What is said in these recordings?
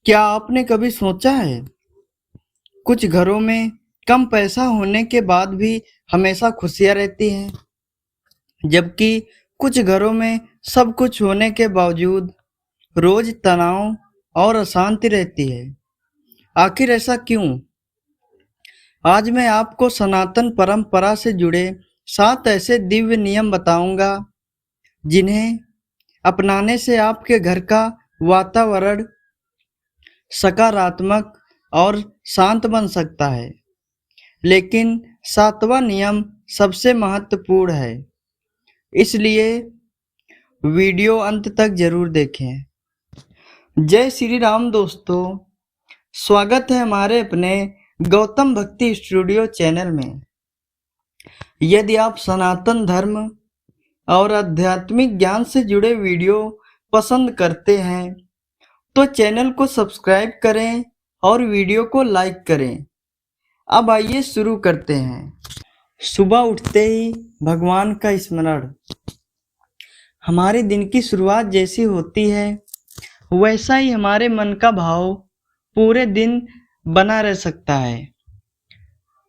क्या आपने कभी सोचा है, कुछ घरों में कम पैसा होने के बाद भी हमेशा खुशियां रहती हैं, जबकि कुछ घरों में सब कुछ होने के बावजूद रोज तनाव और अशांति रहती है। आखिर ऐसा क्यों? आज मैं आपको सनातन परंपरा से जुड़े 7 ऐसे दिव्य नियम बताऊंगा, जिन्हें अपनाने से आपके घर का वातावरण सकारात्मक और शांत बन सकता है। लेकिन 7वां नियम सबसे महत्वपूर्ण है, इसलिए वीडियो अंत तक जरूर देखें। जय श्री राम दोस्तों, स्वागत है हमारे अपने गौतम भक्ति स्टूडियो चैनल में। यदि आप सनातन धर्म और आध्यात्मिक ज्ञान से जुड़े वीडियो पसंद करते हैं तो चैनल को सब्सक्राइब करें और वीडियो को लाइक करें। अब आइए शुरू करते हैं। सुबह उठते ही भगवान का स्मरण। हमारे दिन की शुरुआत जैसी होती है, वैसा ही हमारे मन का भाव पूरे दिन बना रह सकता है।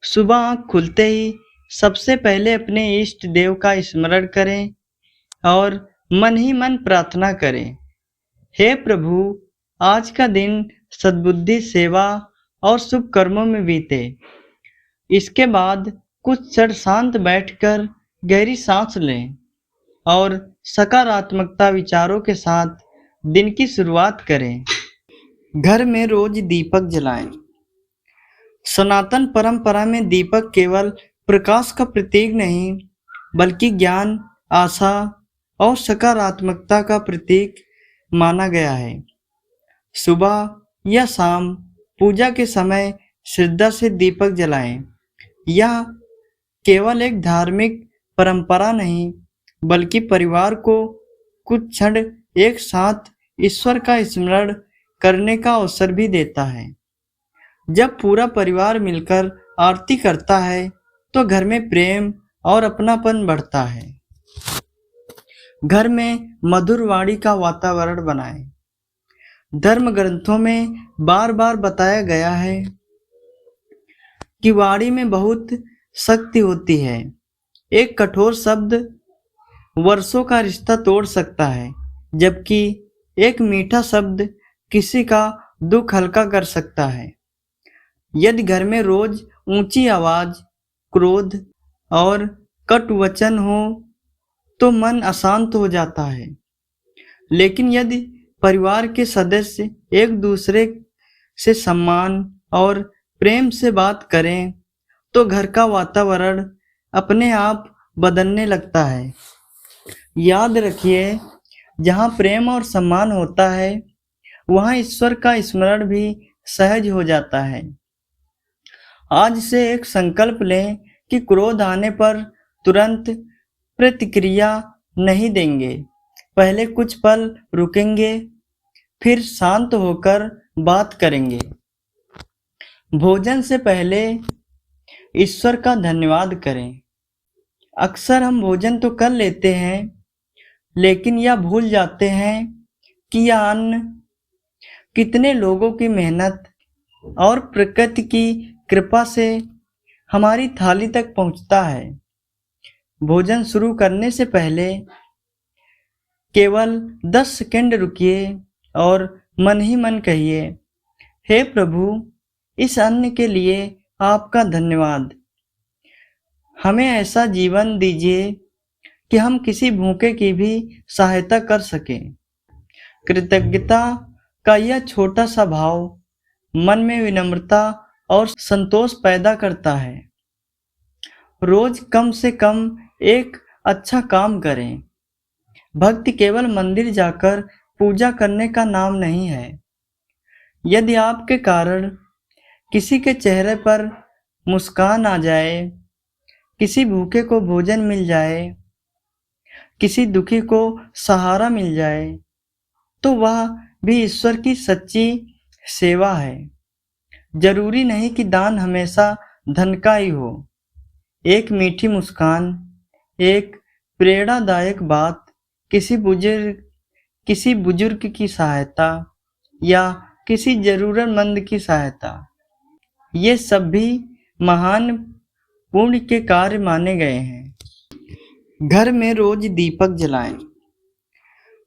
सुबह आँख खुलते ही सबसे पहले अपने इष्ट देव का स्मरण करें और मन ही मन प्रार्थना करें, हे प्रभु, आज का दिन सद्बुद्धि, सेवा और शुभ कर्मों में बीते। इसके बाद कुछ क्षण शांत बैठकर गहरी सांस लें और सकारात्मकता विचारों के साथ दिन की शुरुआत करें। घर में रोज दीपक जलाएं। सनातन परंपरा में दीपक केवल प्रकाश का प्रतीक नहीं, बल्कि ज्ञान, आशा और सकारात्मकता का प्रतीक माना गया है। सुबह या शाम पूजा के समय श्रद्धा से दीपक जलाएं। यह केवल एक धार्मिक परंपरा नहीं, बल्कि परिवार को कुछ क्षण एक साथ ईश्वर का स्मरण करने का अवसर भी देता है। जब पूरा परिवार मिलकर आरती करता है तो घर में प्रेम और अपनापन बढ़ता है। घर में मधुर वाणी का वातावरण बनाएं। धर्म ग्रंथों में बार बार बताया गया है कि वाणी में बहुत शक्ति होती है। एक कठोर शब्द वर्षों का रिश्ता तोड़ सकता है, जबकि एक मीठा शब्द किसी का दुख हल्का कर सकता है। यदि घर में रोज ऊंची आवाज, क्रोध और कटु वचन हो तो मन अशांत हो जाता है। लेकिन यदि परिवार के सदस्य एक दूसरे से सम्मान और प्रेम से बात करें तो घर का वातावरण अपने आप बदलने लगता है। याद रखिए, जहाँ प्रेम और सम्मान होता है, वहाँ ईश्वर का स्मरण भी सहज हो जाता है। आज से एक संकल्प लें कि क्रोध आने पर तुरंत प्रतिक्रिया नहीं देंगे। पहले कुछ पल रुकेंगे, फिर शांत होकर बात करेंगे। भोजन से पहले ईश्वर का धन्यवाद करें। अक्सर हम भोजन तो कर लेते हैं, लेकिन यह भूल जाते हैं कि यह अन्न कितने लोगों की मेहनत और प्रकृति की कृपा से हमारी थाली तक पहुंचता है। भोजन शुरू करने से पहले केवल 10 सेकंड रुकिए और मन ही मन कहिए, हे प्रभु, इस अन्न के लिए आपका धन्यवाद। हमें ऐसा जीवन दीजिए कि हम किसी भूखे की भी सहायता कर सकें। कृतज्ञता का यह छोटा सा भाव मन में विनम्रता और संतोष पैदा करता है। रोज कम से कम एक अच्छा काम करें। भक्ति केवल मंदिर जाकर पूजा करने का नाम नहीं है। यदि आपके कारण किसी के चेहरे पर मुस्कान आ जाए, किसी भूखे को भोजन मिल जाए, किसी दुखी को सहारा मिल जाए, तो वह भी ईश्वर की सच्ची सेवा है। जरूरी नहीं कि दान हमेशा धन का ही हो। एक मीठी मुस्कान, एक प्रेरणादायक बात, किसी बुजुर्ग की सहायता या किसी जरूरतमंद की सहायता, ये सब भी महान पुण्य के कार्य माने गए हैं। घर में रोज दीपक जलाएं।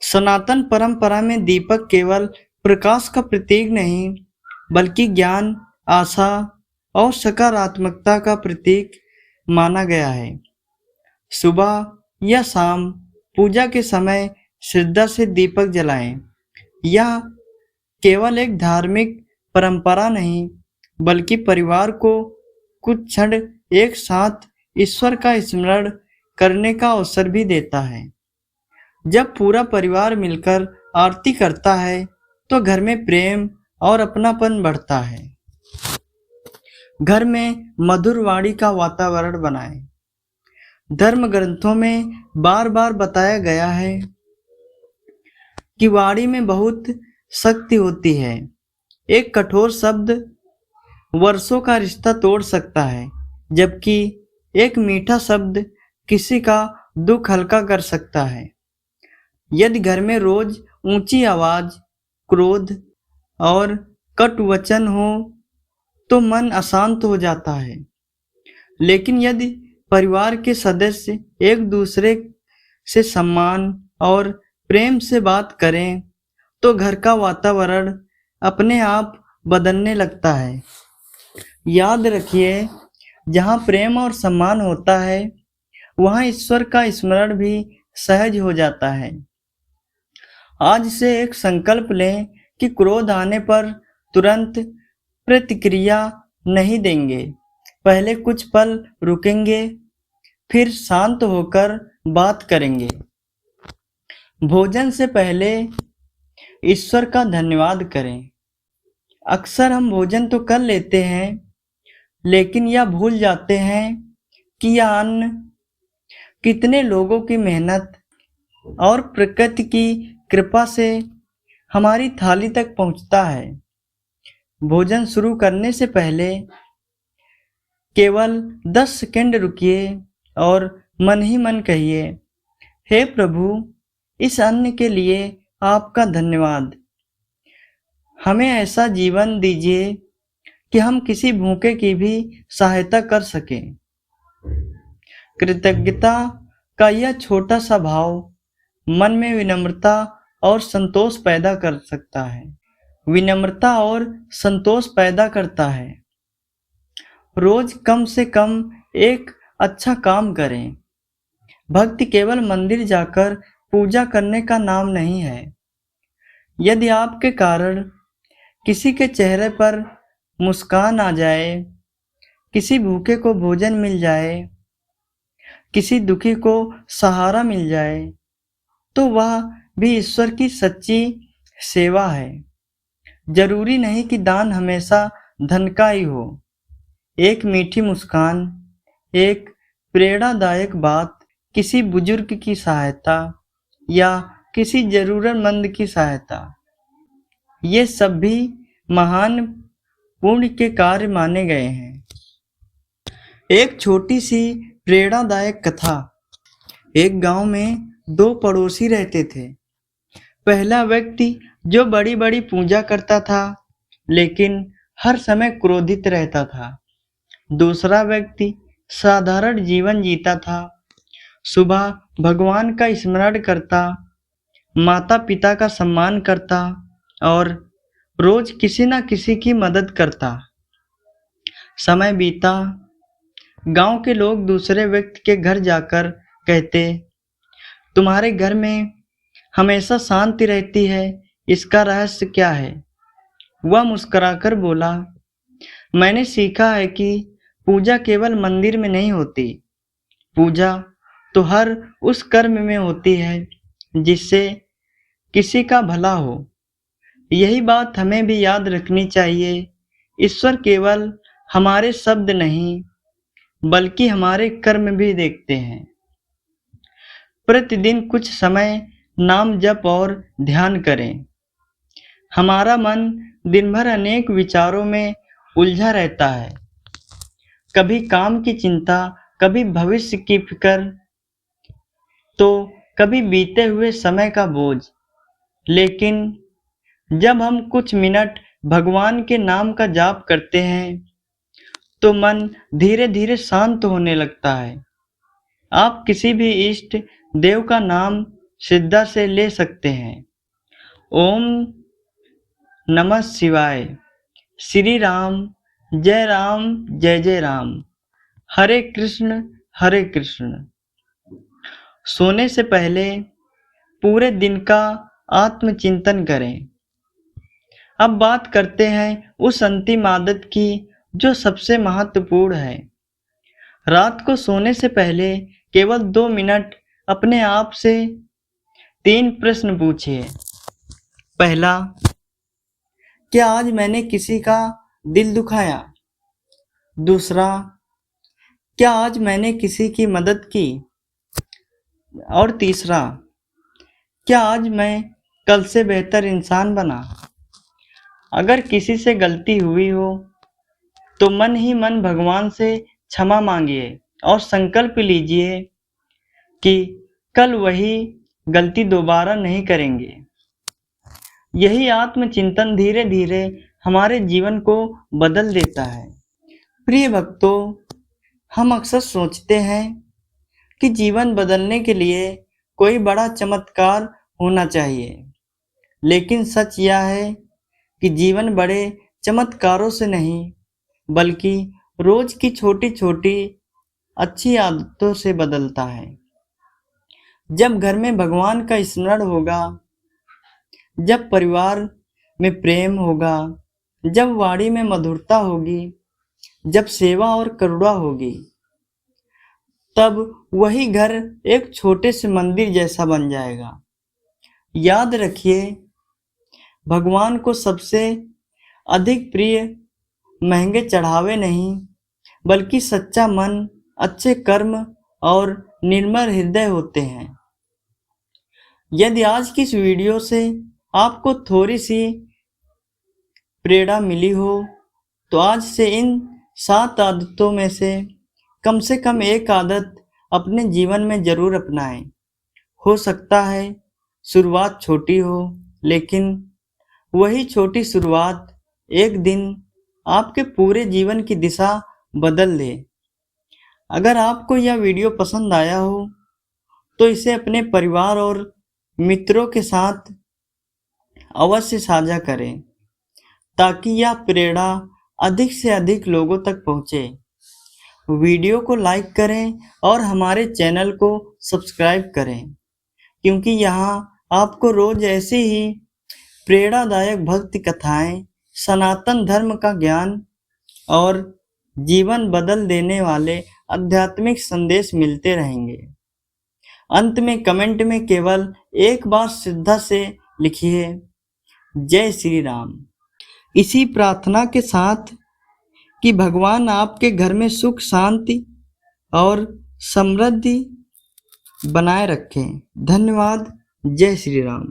सनातन परंपरा में दीपक केवल प्रकाश का प्रतीक नहीं, बल्कि ज्ञान, आशा और सकारात्मकता का प्रतीक माना गया है। सुबह या शाम पूजा के समय श्रद्धा से दीपक जलाएं। यह केवल एक धार्मिक परंपरा नहीं, बल्कि परिवार को कुछ क्षण एक साथ ईश्वर का स्मरण करने का अवसर भी देता है। जब पूरा परिवार मिलकर आरती करता है तो घर में प्रेम और अपनापन बढ़ता है। घर में मधुर वाणी का वातावरण बनाएं। धर्म ग्रंथों में बार बार बताया गया है कि वाणी में बहुत शक्ति होती है। एक कठोर शब्द वर्षों का रिश्ता तोड़ सकता है, जबकि एक मीठा शब्द किसी का दुख हल्का कर सकता है। यदि घर में रोज ऊंची आवाज, क्रोध और कटु वचन हो तो मन अशांत हो जाता है। लेकिन यदि परिवार के सदस्य एक दूसरे से सम्मान और प्रेम से बात करें तो घर का वातावरण अपने आप बदलने लगता है। याद रखिए, जहाँ प्रेम और सम्मान होता है, वहाँ ईश्वर का स्मरण भी सहज हो जाता है। आज से एक संकल्प लें कि क्रोध आने पर तुरंत प्रतिक्रिया नहीं देंगे। पहले कुछ पल रुकेंगे, फिर शांत होकर बात करेंगे। भोजन से पहले ईश्वर का धन्यवाद करें। अक्सर हम भोजन तो कर लेते हैं, लेकिन यह भूल जाते हैं कि यह अन्न कितने लोगों की मेहनत और प्रकृति की कृपा से हमारी थाली तक पहुंचता है। भोजन शुरू करने से पहले केवल 10 सेकंड रुकिए और मन ही मन कहिए, हे प्रभु, इस अन्न के लिए आपका धन्यवाद। हमें ऐसा जीवन दीजिए कि हम किसी भूखे की भी सहायता कर सकें। कृतज्ञता का यह छोटा सा भाव मन में विनम्रता और संतोष पैदा कर सकता है। विनम्रता और संतोष पैदा करता है। रोज कम से कम एक अच्छा काम करें। भक्ति केवल मंदिर जाकर पूजा करने का नाम नहीं है। यदि आपके कारण किसी के चेहरे पर मुस्कान आ जाए, किसी भूखे को भोजन मिल जाए, किसी दुखी को सहारा मिल जाए, तो वह भी ईश्वर की सच्ची सेवा है। जरूरी नहीं कि दान हमेशा धन का ही हो। एक मीठी मुस्कान, एक प्रेरणादायक बात, किसी बुजुर्ग की सहायता या किसी जरूरतमंद की सहायता, ये सब भी महान पुण्य के कार्य माने गए हैं। एक छोटी सी प्रेरणादायक कथा। एक गांव में 2 पड़ोसी रहते थे। पहला व्यक्ति जो बड़ी बड़ी पूजा करता था, लेकिन हर समय क्रोधित रहता था। दूसरा व्यक्ति साधारण जीवन जीता था। सुबह भगवान का स्मरण करता, माता पिता का सम्मान करता और रोज किसी न किसी की मदद करता। समय बीता। गांव के लोग दूसरे व्यक्ति के घर जाकर कहते, तुम्हारे घर में हमेशा शांति रहती है, इसका रहस्य क्या है? वह मुस्कुराकर बोला, मैंने सीखा है कि पूजा केवल मंदिर में नहीं होती। पूजा तो हर उस कर्म में होती है जिससे किसी का भला हो। यही बात हमें भी याद रखनी चाहिए। ईश्वर केवल हमारे शब्द नहीं, बल्कि हमारे कर्म भी देखते हैं। प्रतिदिन कुछ समय नाम जप और ध्यान करें। हमारा मन दिन भर अनेक विचारों में उलझा रहता है। कभी काम की चिंता, कभी भविष्य की फिक्र, तो कभी बीते हुए समय का बोझ। लेकिन जब हम कुछ मिनट भगवान के नाम का जाप करते हैं तो मन धीरे धीरे शांत होने लगता है। आप किसी भी इष्ट देव का नाम श्रद्धा से ले सकते हैं। ओम नमः शिवाय, श्री राम, जय जय राम, हरे कृष्ण हरे कृष्ण। सोने से पहले पूरे दिन का आत्मचिंतन करें। अब बात करते हैं उस अंतिम आदत की जो सबसे महत्वपूर्ण है। रात को सोने से पहले केवल 2 मिनट अपने आप से 3 प्रश्न पूछिए। पहला, क्या आज मैंने किसी का दिल दुखाया? दूसरा, क्या आज मैंने किसी की मदद की? और तीसरा, क्या आज मैं कल से बेहतर इंसान बना? अगर किसी से गलती हुई हो तो मन ही मन भगवान से क्षमा मांगिए और संकल्प लीजिए कि कल वही गलती दोबारा नहीं करेंगे। यही आत्मचिंतन धीरे धीरे हमारे जीवन को बदल देता है। प्रिय भक्तों, हम अक्सर सोचते हैं कि जीवन बदलने के लिए कोई बड़ा चमत्कार होना चाहिए, लेकिन सच यह है कि जीवन बड़े चमत्कारों से नहीं बल्कि रोज की छोटी छोटी अच्छी आदतों से बदलता है। जब घर में भगवान का स्मरण होगा, जब परिवार में प्रेम होगा, जब वाणी में मधुरता होगी, जब सेवा और करुणा होगी, तब वही घर एक छोटे से मंदिर जैसा बन जाएगा। याद रखिए, भगवान को सबसे अधिक प्रिय महंगे चढ़ावे नहीं बल्कि सच्चा मन, अच्छे कर्म और निर्मल हृदय होते हैं। यदि आज की इस वीडियो से आपको थोड़ी सी प्रेरणा मिली हो तो आज से इन 7 आदतों में से कम एक आदत अपने जीवन में जरूर अपनाएं। हो सकता है शुरुआत छोटी हो, लेकिन वही छोटी शुरुआत एक दिन आपके पूरे जीवन की दिशा बदल दे। अगर आपको यह वीडियो पसंद आया हो तो इसे अपने परिवार और मित्रों के साथ अवश्य साझा करें ताकि यह प्रेरणा अधिक से अधिक लोगों तक पहुंचे। वीडियो को लाइक करें और हमारे चैनल को सब्सक्राइब करें, क्योंकि यहाँ आपको रोज ऐसी ही प्रेरणादायक भक्ति कथाएं, सनातन धर्म का ज्ञान और जीवन बदल देने वाले आध्यात्मिक संदेश मिलते रहेंगे। अंत में कमेंट में केवल एक बार श्रद्धा से लिखिए, जय श्री राम। इसी प्रार्थना के साथ कि भगवान आपके घर में सुख, शांति और समृद्धि बनाए रखें। धन्यवाद। जय श्री राम।